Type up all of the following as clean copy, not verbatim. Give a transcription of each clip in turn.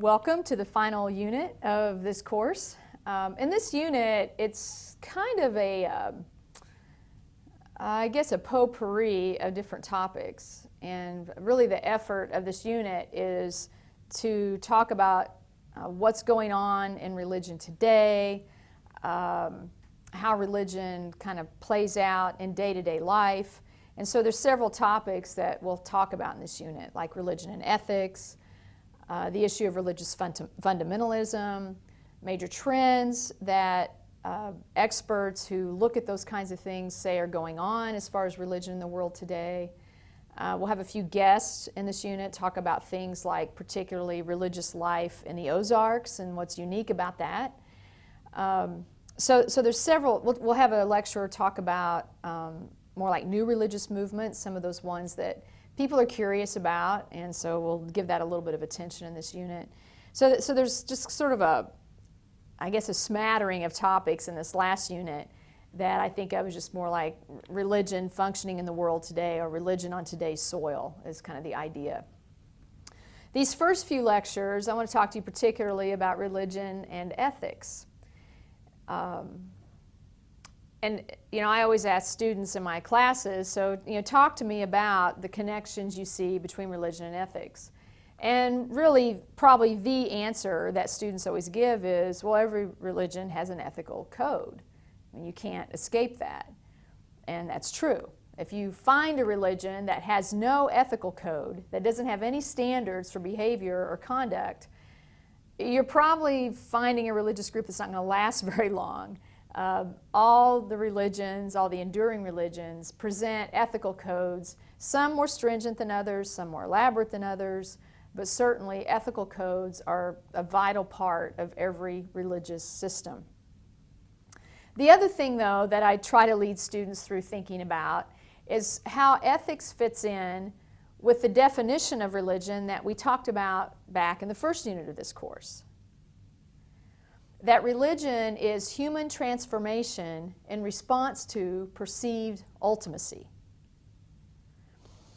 Welcome to the final unit of this course. In this unit, it's kind of I guess a potpourri of different topics. And really the effort of this unit is to talk about what's going on in religion today, how religion kind of plays out in day-to-day life. And so there's several topics that we'll talk about in this unit, like religion and ethics, the issue of religious fundamentalism, major trends that experts who look at those kinds of things say are going on as far as religion in the world today. We'll have a few guests in this unit talk about things like particularly religious life in the Ozarks and what's unique about that. So there's several. We'll have a lecturer talk about more like new religious movements, some of those ones that people are curious about, and so we'll give that a little bit of attention in this unit. So there's just sort of I guess a smattering of topics in this last unit that I think of as just more like religion functioning in the world today, or religion on today's soil is kind of the idea. These first few lectures, I want to talk to you particularly about religion and ethics. And I always ask students in my classes, so talk to me about the connections you see between religion and ethics. And really, probably the answer that students always give is, well, every religion has an ethical code. I mean, you can't escape that. And that's true. If you find a religion that has no ethical code, that doesn't have any standards for behavior or conduct, you're probably finding a religious group that's not going to last very long. All the religions, all the enduring religions, present ethical codes, some more stringent than others, some more elaborate than others, but certainly ethical codes are a vital part of every religious system. The other thing, though, that I try to lead students through thinking about is how ethics fits in with the definition of religion that we talked about back in the first unit of this course. That religion is human transformation in response to perceived ultimacy.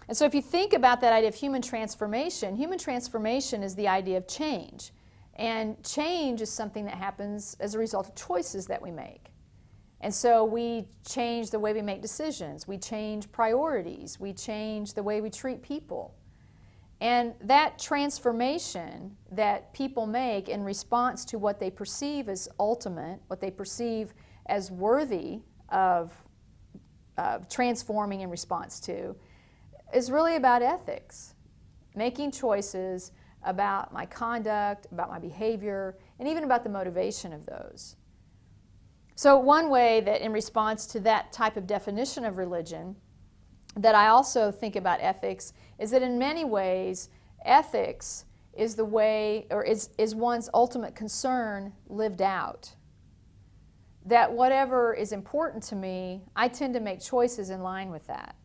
And so if you think about that idea of human transformation is the idea of change. And change is something that happens as a result of choices that we make. And so we change the way we make decisions, we change priorities, we change the way we treat people. And that transformation that people make in response to what they perceive as ultimate, what they perceive as worthy of transforming in response to, is really about ethics. Making choices about my conduct, about my behavior, and even about the motivation of those. So one way that in response to that type of definition of religion that I also think about ethics is that in many ways ethics is the way, or is one's ultimate concern lived out. That whatever is important to me, I tend to make choices in line with that.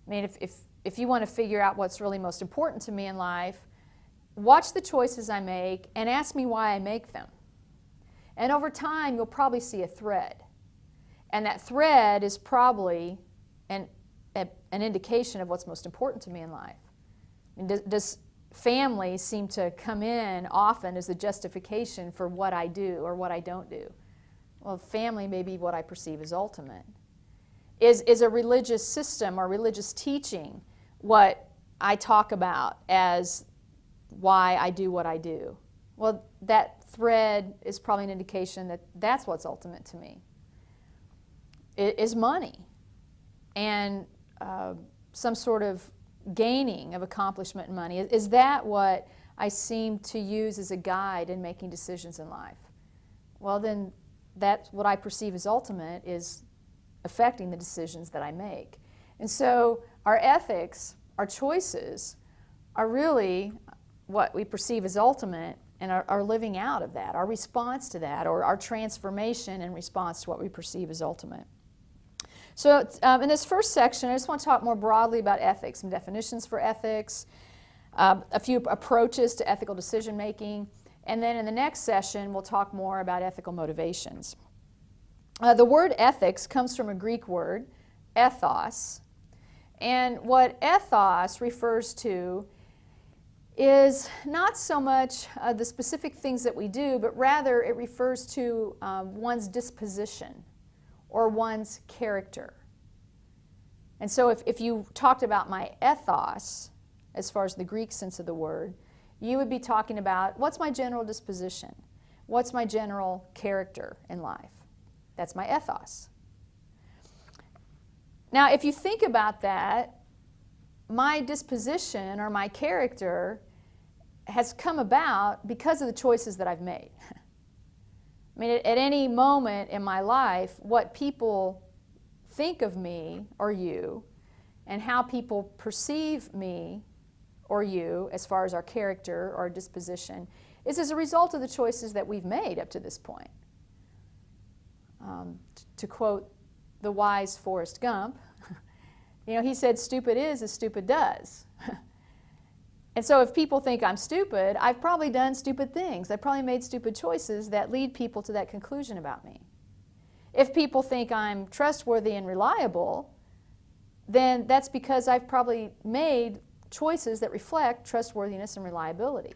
I mean, if you want to figure out what's really most important to me in life, watch the choices I make and ask me why I make them. And over time, you'll probably see a thread. And that thread is probably an indication of what's most important to me in life. And does family seem to come in often as the justification for what I do or what I don't do? Well, family may be what I perceive as ultimate. Is a religious system or religious teaching what I talk about as why I do what I do? Well, that thread is probably an indication that that's what's ultimate to me. Is money and some sort of gaining of accomplishment in money. Is that what I seem to use as a guide in making decisions in life? Well, then that's what I perceive as ultimate is affecting the decisions that I make. And so our ethics, our choices, are really what we perceive as ultimate and our living out of that, our response to that, or our transformation in response to what we perceive as ultimate. So in this first section, I just want to talk more broadly about ethics, some definitions for ethics, a few approaches to ethical decision making, and then in the next session, we'll talk more about ethical motivations. The word ethics comes from a Greek word, ethos, and what ethos refers to is not so much the specific things that we do, but rather it refers to one's disposition or one's character. And so if you talked about my ethos, as far as the Greek sense of the word, you would be talking about what's my general disposition? What's my general character in life? That's my ethos. Now, if you think about that, my disposition or my character has come about because of the choices that I've made. I mean, at any moment in my life, what people think of me or you and how people perceive me or you as far as our character or disposition is as a result of the choices that we've made up to this point. To quote the wise Forrest Gump, he said, "Stupid is as stupid does." And so if people think I'm stupid, I've probably done stupid things. I've probably made stupid choices that lead people to that conclusion about me. If people think I'm trustworthy and reliable, then that's because I've probably made choices that reflect trustworthiness and reliability.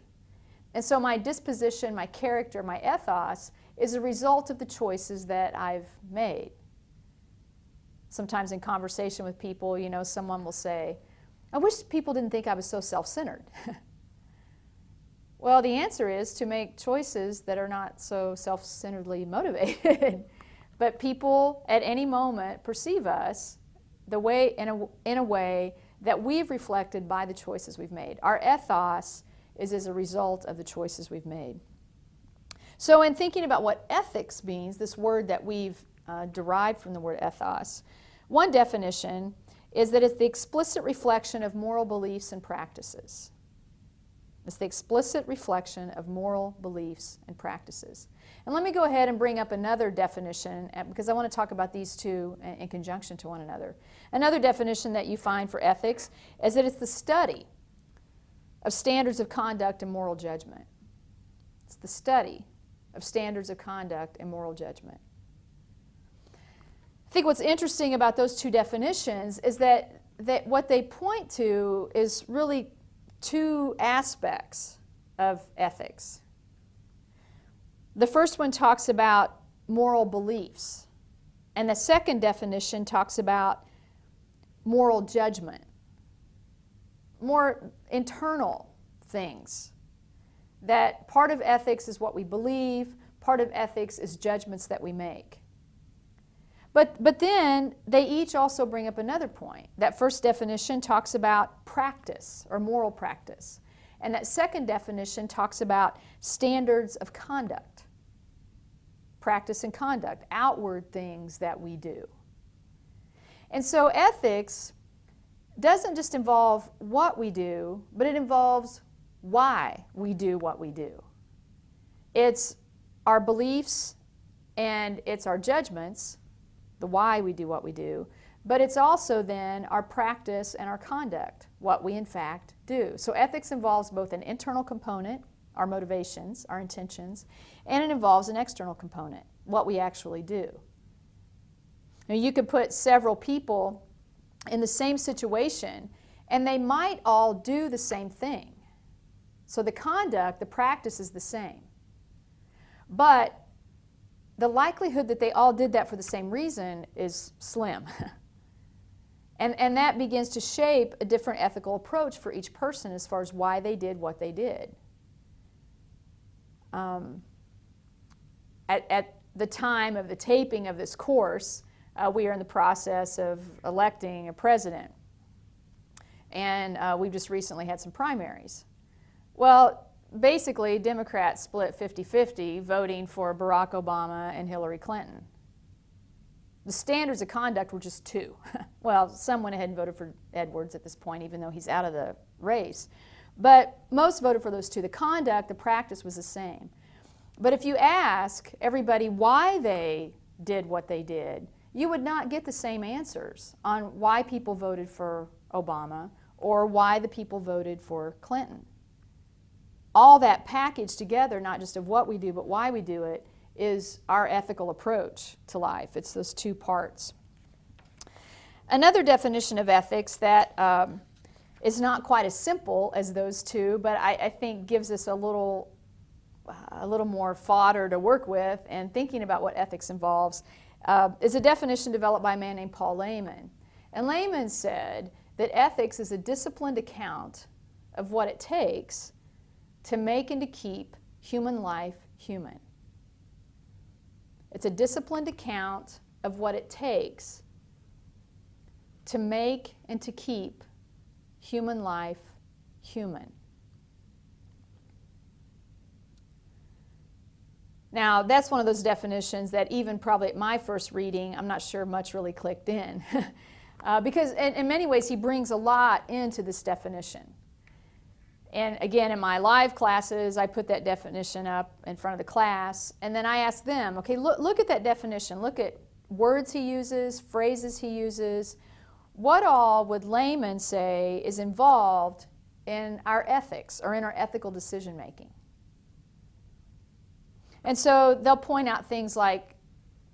And so my disposition, my character, my ethos is a result of the choices that I've made. Sometimes in conversation with people, someone will say, "I wish people didn't think I was so self-centered." Well, the answer is to make choices that are not so self-centeredly motivated. But people at any moment perceive us in a way that we've reflected by the choices we've made. Our ethos is as a result of the choices we've made. So in thinking about what ethics means, this word that we've derived from the word ethos, one definition is that it's the explicit reflection of moral beliefs and practices. It's the explicit reflection of moral beliefs and practices. And let me go ahead and bring up another definition because I want to talk about these two in conjunction to one another. Another definition that you find for ethics is that it's the study of standards of conduct and moral judgment. It's the study of standards of conduct and moral judgment. I think what's interesting about those two definitions is that what they point to is really two aspects of ethics. The first one talks about moral beliefs, and the second definition talks about moral judgment, more internal things. That part of ethics is what we believe, part of ethics is judgments that we make. But then they each also bring up another point. That first definition talks about practice or moral practice. And that second definition talks about standards of conduct. Practice and conduct, outward things that we do. And so ethics doesn't just involve what we do, but it involves why we do what we do. It's our beliefs and it's our judgments, the why we do what we do, but it's also then our practice and our conduct, what we in fact do. So ethics involves both an internal component, our motivations, our intentions, and it involves an external component, what we actually do. Now, you could put several people in the same situation and they might all do the same thing. So the conduct, the practice is the same. But the likelihood that they all did that for the same reason is slim. And that begins to shape a different ethical approach for each person as far as why they did what they did. At the time of the taping of this course, we are in the process of electing a president. And we've just recently had some primaries. Well, basically, Democrats split 50-50, voting for Barack Obama and Hillary Clinton. The standards of conduct were just two. Well, some went ahead and voted for Edwards at this point, even though he's out of the race. But most voted for those two. The conduct, the practice was the same. But if you ask everybody why they did what they did, you would not get the same answers on why people voted for Obama or why the people voted for Clinton. All that packaged together, not just of what we do, but why we do it, is our ethical approach to life. It's those two parts. Another definition of ethics that is not quite as simple as those two, but I think gives us a little more fodder to work with and thinking about what ethics involves, is a definition developed by a man named Paul Lehman. And Lehman said that ethics is a disciplined account of what it takes to make and to keep human life human. It's a disciplined account of what it takes to make and to keep human life human. Now, that's one of those definitions that even probably at my first reading, I'm not sure much really clicked in. Because in many ways, he brings a lot into this definition. And again, in my live classes, I put that definition up in front of the class, and then I ask them, okay, look at that definition. Look at words he uses, phrases he uses. What all would Lehman say is involved in our ethics or in our ethical decision making? And so they'll point out things like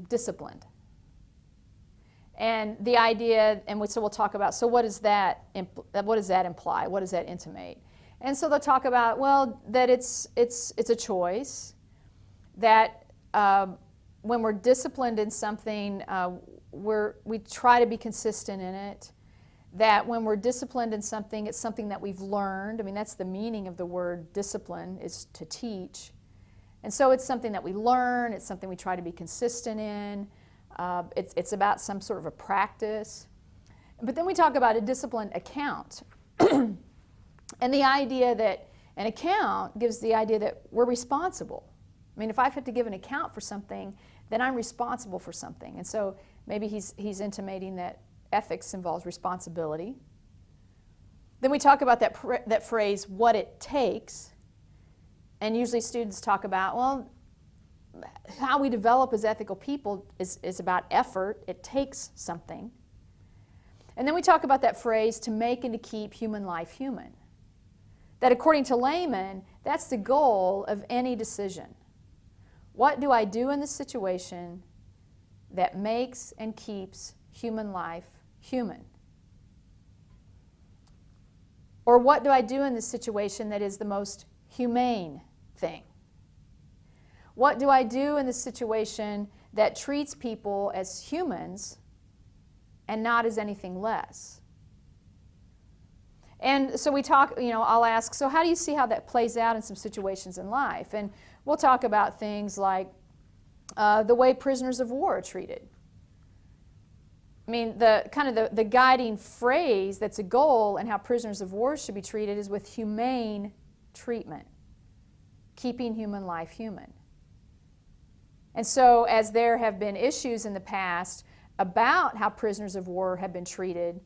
disciplined. And the idea, and so we'll talk about, so what does that imply? What does that intimate? And so they'll talk about, well, that it's a choice, that when we're disciplined in something, we try to be consistent in it, that when we're disciplined in something, it's something that we've learned. I mean, that's the meaning of the word discipline, is to teach. And so it's something that we learn, it's something we try to be consistent in, it's about some sort of a practice. But then we talk about a disciplined account. And the idea that an account gives the idea that we're responsible. I mean, if I have to give an account for something, then I'm responsible for something. And so maybe he's intimating that ethics involves responsibility. Then we talk about that phrase, what it takes. And usually students talk about, well, how we develop as ethical people is about effort. It takes something. And then we talk about that phrase, to make and to keep human life human. That according to Lehman, that's the goal of any decision. What do I do in this situation that makes and keeps human life human? Or what do I do in this situation that is the most humane thing? What do I do in this situation that treats people as humans and not as anything less? And so we talk, I'll ask, so how do you see how that plays out in some situations in life? And we'll talk about things like the way prisoners of war are treated. I mean, the guiding phrase that's a goal in how prisoners of war should be treated is with humane treatment, keeping human life human. And so as there have been issues in the past about how prisoners of war have been treated,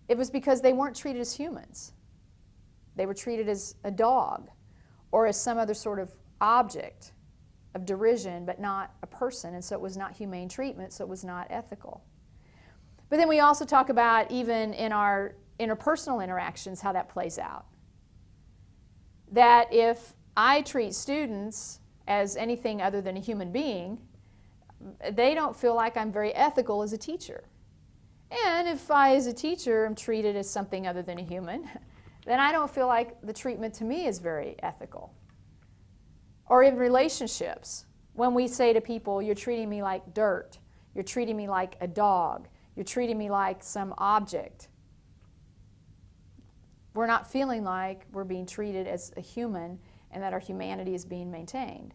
it was because they weren't treated as humans. They were treated as a dog or as some other sort of object of derision, but not a person. And so it was not humane treatment, so it was not ethical. But then we also talk about, even in our interpersonal interactions, how that plays out. That if I treat students as anything other than a human being, they don't feel like I'm very ethical as a teacher. And if I, as a teacher, am treated as something other than a human, then I don't feel like the treatment to me is very ethical. Or in relationships, when we say to people, you're treating me like dirt, you're treating me like a dog, you're treating me like some object, we're not feeling like we're being treated as a human and that our humanity is being maintained.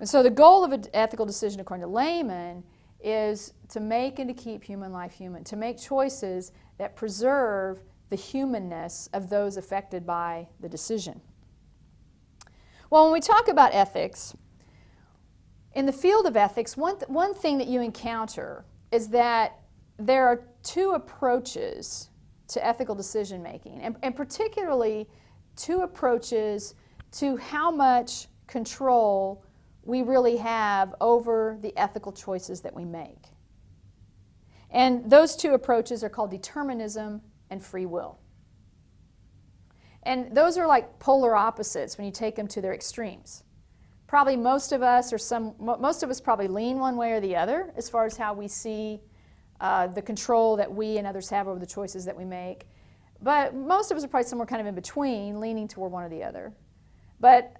And so the goal of an ethical decision, according to Lehman, is to make and to keep human life human, to make choices that preserve the humanness of those affected by the decision. Well, when we talk about ethics, in the field of ethics, one thing that you encounter is that there are two approaches to ethical decision making, and particularly two approaches to how much control we really have over the ethical choices that we make. And those two approaches are called determinism and free will. And those are like polar opposites when you take them to their extremes. Probably most of us probably lean one way or the other as far as how we see the control that we and others have over the choices that we make. But most of us are probably somewhere kind of in between, leaning toward one or the other. But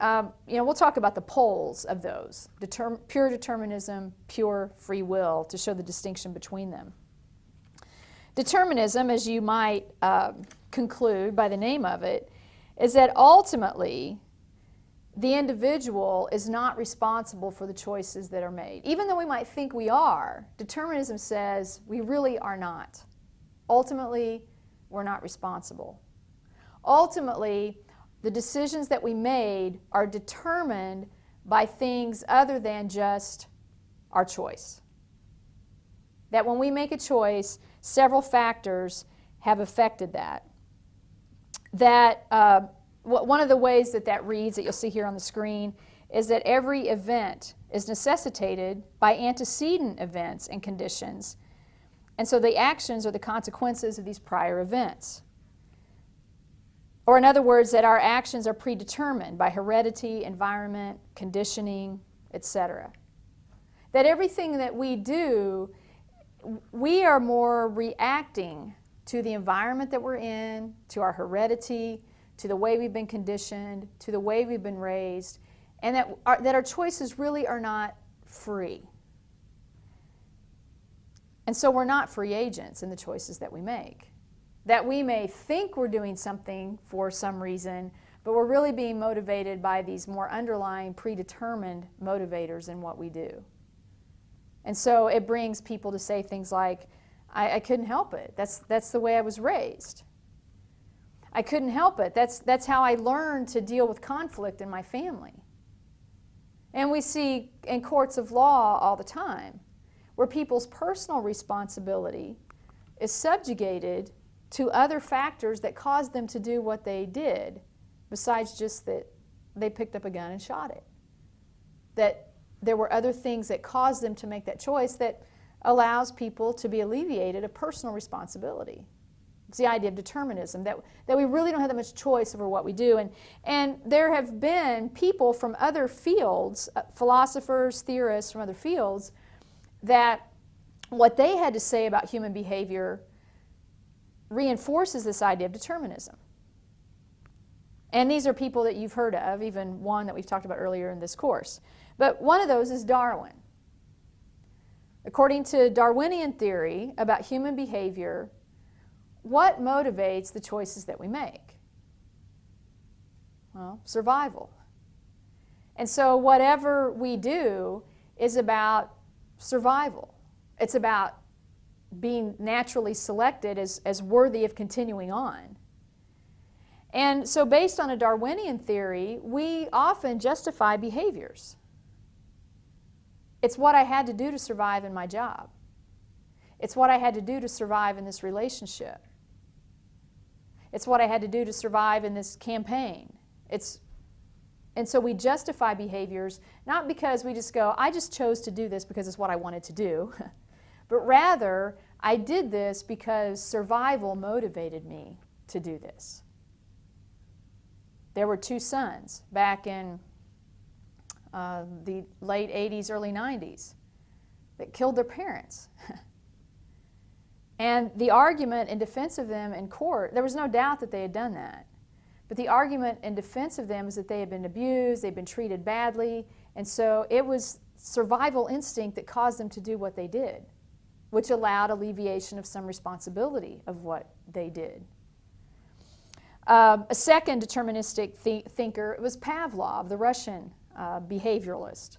we'll talk about the poles of those, pure determinism, pure free will, to show the distinction between them. Determinism, as you might conclude by the name of it, is that ultimately the individual is not responsible for the choices that are made. Even though we might think we are, determinism says we really are not. Ultimately, we're not responsible. Ultimately, the decisions that we made are determined by things other than just our choice. That when we make a choice, several factors have affected that. One of the ways that reads, that you'll see here on the screen, is that every event is necessitated by antecedent events and conditions. And so the actions are the consequences of these prior events. Or in other words, that our actions are predetermined by heredity, environment, conditioning, etc. That everything that we do, we are more reacting to the environment that we're in, to our heredity, to the way we've been conditioned, to the way we've been raised, and that our choices really are not free. And so we're not free agents in the choices that we make. That we may think we're doing something for some reason, but we're really being motivated by these more underlying predetermined motivators in what we do. And so it brings people to say things like, I couldn't help it. That's the way I was raised. I couldn't help it. That's how I learned to deal with conflict in my family. And we see in courts of law all the time where people's personal responsibility is subjugated to other factors that caused them to do what they did, besides just that they picked up a gun and shot it. That there were other things that caused them to make that choice that allows people to be alleviated of personal responsibility. It's the idea of determinism, that we really don't have that much choice over what we do. And there have been people from other fields, philosophers, theorists from other fields, that what they had to say about human behavior reinforces this idea of determinism. And these are people that you've heard of, even one that we've talked about earlier in this course. But one of those is Darwin. According to Darwinian theory about human behavior, what motivates the choices that we make? Well, survival. And so whatever we do is about survival. It's about being naturally selected as worthy of continuing on. And so based on a Darwinian theory, we often justify behaviors. It's what I had to do to survive in my job. It's what I had to do to survive in this relationship. It's what I had to do to survive in this campaign. And so we justify behaviors, not because we just go, I just chose to do this because it's what I wanted to do, but rather, I did this because survival motivated me to do this. There were two sons back in the late 80s, early 90s that killed their parents. And the argument in defense of them in court, there was no doubt that they had done that. But the argument in defense of them is that they had been abused, they'd been treated badly, and so it was survival instinct that caused them to do what they did, which allowed alleviation of some responsibility of what they did. A second deterministic thinker was Pavlov, the Russian behavioralist.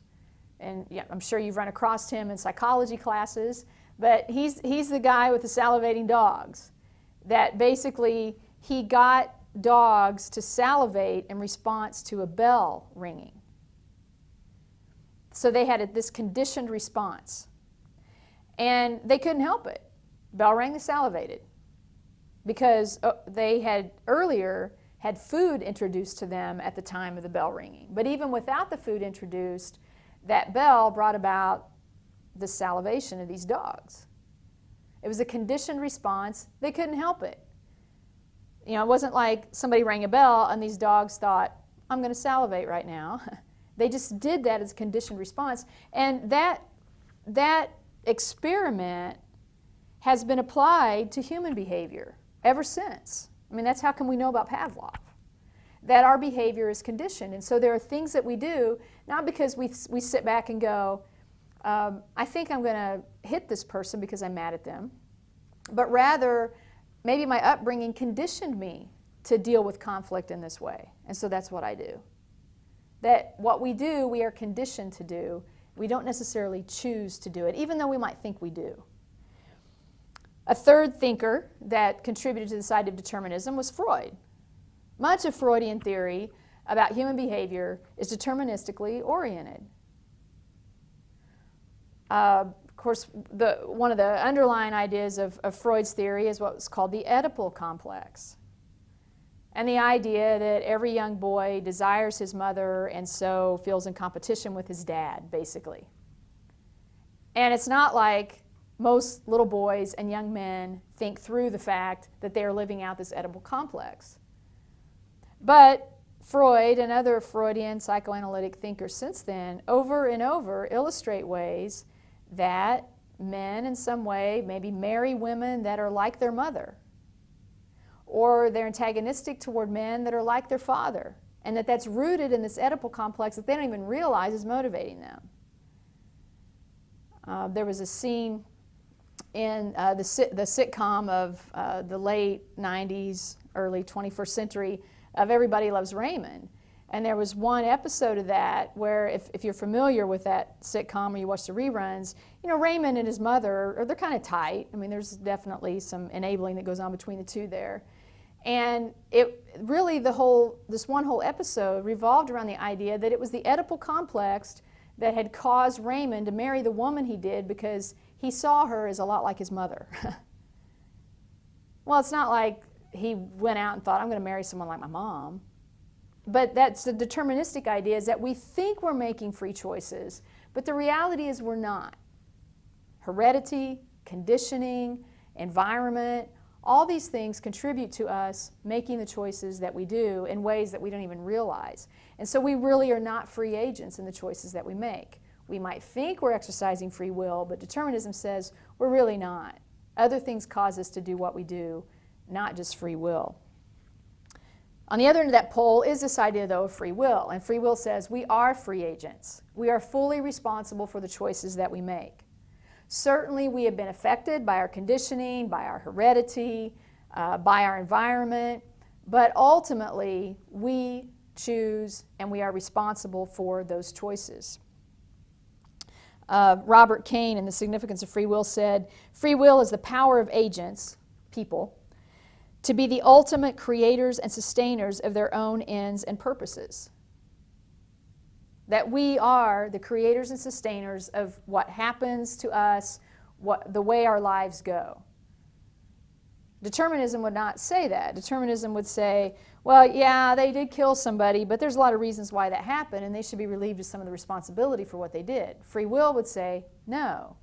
And yeah, I'm sure you've run across him in psychology classes, but he's the guy with the salivating dogs. That basically he got dogs to salivate in response to a bell ringing. So they had this conditioned response. And they couldn't help it. Bell rang, they salivated. Because they had earlier had food introduced to them at the time of the bell ringing. But even without the food introduced, that bell brought about the salivation of these dogs. It was a conditioned response. They couldn't help it. You know, it wasn't like somebody rang a bell and these dogs thought, I'm going to salivate right now. They just did that as a conditioned response. And that experiment has been applied to human behavior ever since. I mean, that's how come we know about Pavlov, that our behavior is conditioned. And so there are things that we do, not because we sit back and go, I think I'm going to hit this person because I'm mad at them, but rather maybe my upbringing conditioned me to deal with conflict in this way. And so that's what I do. That what we do, we are conditioned to do. We don't necessarily choose to do it, even though we might think we do. A third thinker that contributed to this idea of determinism was Freud. Much of Freudian theory about human behavior is deterministically oriented. Of course, one of the underlying ideas of Freud's theory is what's called the Oedipal complex. And the idea that every young boy desires his mother and so feels in competition with his dad, basically. And it's not like most little boys and young men think through the fact that they are living out this Oedipal complex. But Freud and other Freudian psychoanalytic thinkers since then over and over illustrate ways that men in some way maybe marry women that are like their mother, or they're antagonistic toward men that are like their father, and that's rooted in this Oedipal complex that they don't even realize is motivating them. There was a scene in the sitcom of the late 90s, early 21st century of Everybody Loves Raymond. And there was one episode of that where, if you're familiar with that sitcom or you watch the reruns, you know, Raymond and his mother, they're kind of tight. I mean, there's definitely some enabling that goes on between the two there. And it really, this one whole episode revolved around the idea that it was the Oedipal complex that had caused Raymond to marry the woman he did because he saw her as a lot like his mother. Well, it's not like he went out and thought, I'm going to marry someone like my mom. But that's the deterministic idea, is that we think we're making free choices, but the reality is we're not. Heredity, conditioning, environment, all these things contribute to us making the choices that we do in ways that we don't even realize. And so we really are not free agents in the choices that we make. We might think we're exercising free will, but determinism says we're really not. Other things cause us to do what we do, not just free will. On the other end of that pole is this idea, though, of free will. And free will says we are free agents. We are fully responsible for the choices that we make. Certainly, we have been affected by our conditioning, by our heredity, by our environment, but ultimately, we choose and we are responsible for those choices. Robert Kane, in The Significance of Free Will, said, "Free will is the power of agents, people, to be the ultimate creators and sustainers of their own ends and purposes." That we are the creators and sustainers of what happens to us, the way our lives go. Determinism would not say that. Determinism would say, well, yeah, they did kill somebody, but there's a lot of reasons why that happened, and they should be relieved of some of the responsibility for what they did. Free will would say, no.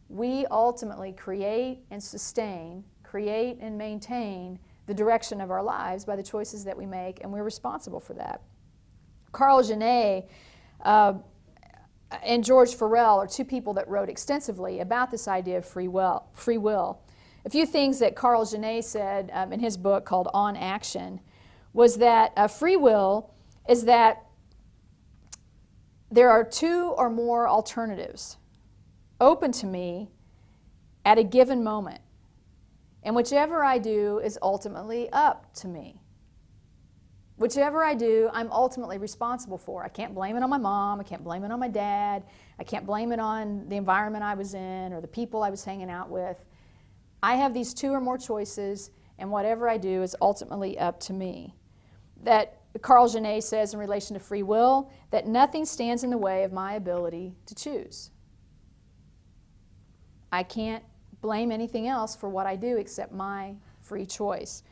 We ultimately create and sustain, create and maintain the direction of our lives by the choices that we make, and we're responsible for that. Carl Genet and George Farrell are two people that wrote extensively about this idea of free will. A few things that Carl Genet said in his book called On Action was that free will is that there are two or more alternatives open to me at a given moment. And whichever I do is ultimately up to me. Whichever I do, I'm ultimately responsible for. I can't blame it on my mom. I can't blame it on my dad. I can't blame it on the environment I was in or the people I was hanging out with. I have these two or more choices, and whatever I do is ultimately up to me. That Carl Genet says in relation to free will, that nothing stands in the way of my ability to choose. I can't blame anything else for what I do except my free choice.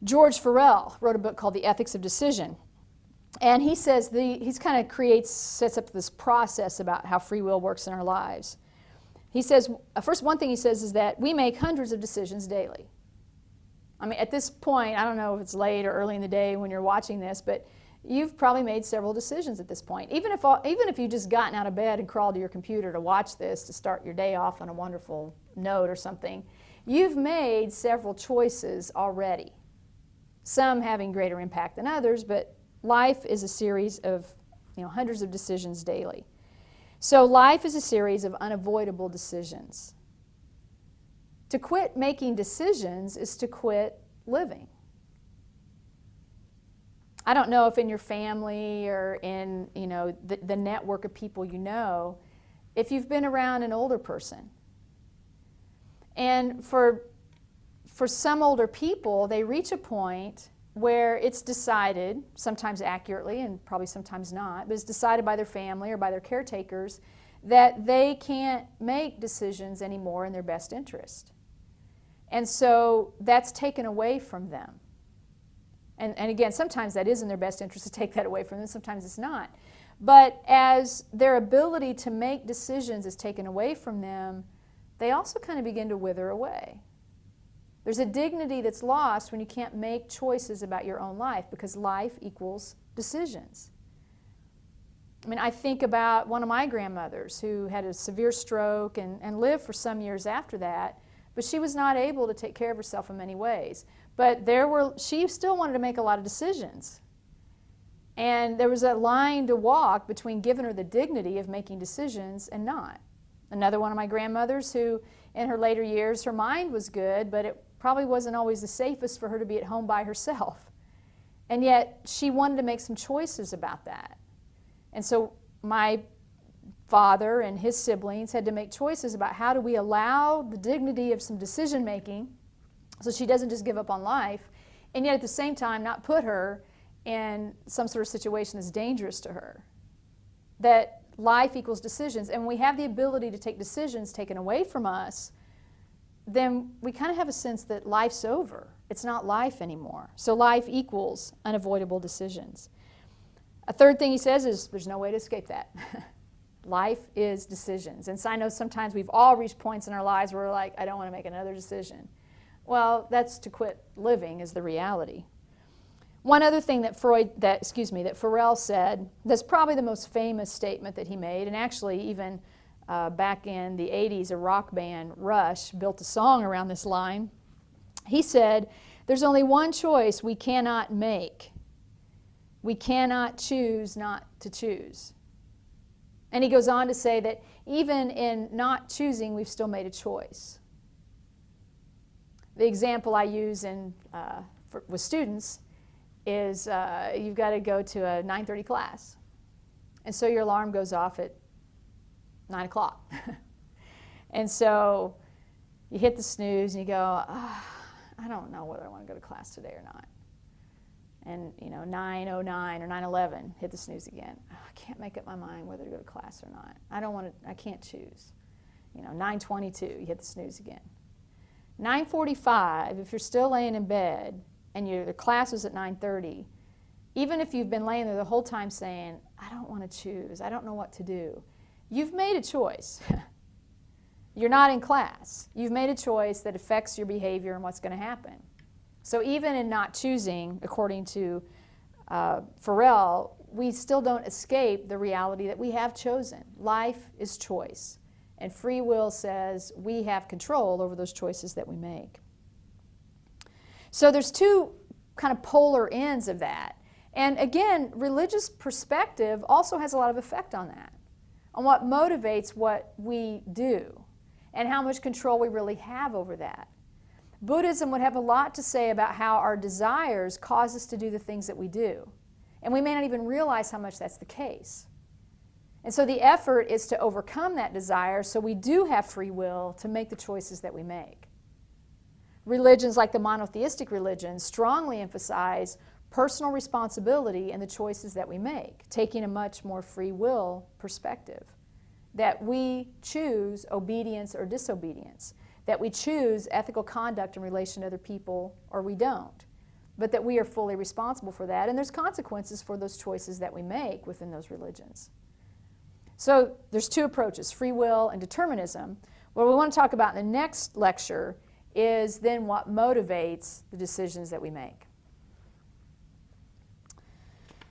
George Farrell wrote a book called The Ethics of Decision. And he says, he's kind of sets up this process about how free will works in our lives. He says, first one thing he says is that we make hundreds of decisions daily. I mean, at this point, I don't know if it's late or early in the day when you're watching this, but you've probably made several decisions at this point. Even if you just gotten out of bed and crawled to your computer to watch this, to start your day off on a wonderful note or something, you've made several choices already. Some having greater impact than others, but life is a series of hundreds of decisions daily. So life is a series of unavoidable decisions. To quit making decisions is to quit living. I don't know if in your family or in the network of people you know, if you've been around an older person. And for some older people, they reach a point where it's decided, sometimes accurately and probably sometimes not, but it's decided by their family or by their caretakers that they can't make decisions anymore in their best interest. And so that's taken away from them. And again, sometimes that is in their best interest to take that away from them, sometimes it's not. But as their ability to make decisions is taken away from them, they also kind of begin to wither away. There's a dignity that's lost when you can't make choices about your own life, because life equals decisions. I mean, I think about one of my grandmothers who had a severe stroke and lived for some years after that, but she was not able to take care of herself in many ways. But she still wanted to make a lot of decisions. And there was a line to walk between giving her the dignity of making decisions and not. Another one of my grandmothers who, in her later years, her mind was good, but it probably wasn't always the safest for her to be at home by herself. And yet, she wanted to make some choices about that. And so my father and his siblings had to make choices about how do we allow the dignity of some decision making so she doesn't just give up on life, and yet at the same time not put her in some sort of situation that's dangerous to her. That life equals decisions, and when we have the ability to take decisions taken away from us, then we kind of have a sense that life's over. It's not life anymore. So life equals unavoidable decisions. A third thing he says is there's no way to escape that. Life is decisions. And so I know sometimes we've all reached points in our lives where we're like, I don't want to make another decision. Well, that's to quit living is the reality. One other thing that Farrell said, that's probably the most famous statement that he made, and actually even back in the 80s, a rock band, Rush, built a song around this line. He said, there's only one choice we cannot make. We cannot choose not to choose. And he goes on to say that even in not choosing, we've still made a choice. The example I use with students is you've got to go to a 9:30 class. And so your alarm goes off at 9 o'clock. And so you hit the snooze and you go, I don't know whether I want to go to class today or not. And 9:09 or 9:11, hit the snooze again. I can't make up my mind whether to go to class or not. I can't choose. 9:22, you hit the snooze again. 9:45, if you're still laying in bed and the class is at 9:30, even if you've been laying there the whole time saying, I don't want to choose, I don't know what to do, you've made a choice. You're not in class. You've made a choice that affects your behavior and what's going to happen. So even in not choosing, according to Farrell, we still don't escape the reality that we have chosen. Life is choice. And free will says we have control over those choices that we make. So there's two kind of polar ends of that. And again, religious perspective also has a lot of effect on that, on what motivates what we do and how much control we really have over that. Buddhism would have a lot to say about how our desires cause us to do the things that we do. And we may not even realize how much that's the case. And so the effort is to overcome that desire so we do have free will to make the choices that we make. Religions like the monotheistic religions strongly emphasize personal responsibility in the choices that we make, taking a much more free will perspective. That we choose obedience or disobedience. That we choose ethical conduct in relation to other people or we don't. But that we are fully responsible for that, and there's consequences for those choices that we make within those religions. So there's two approaches, free will and determinism. What we want to talk about in the next lecture is then what motivates the decisions that we make.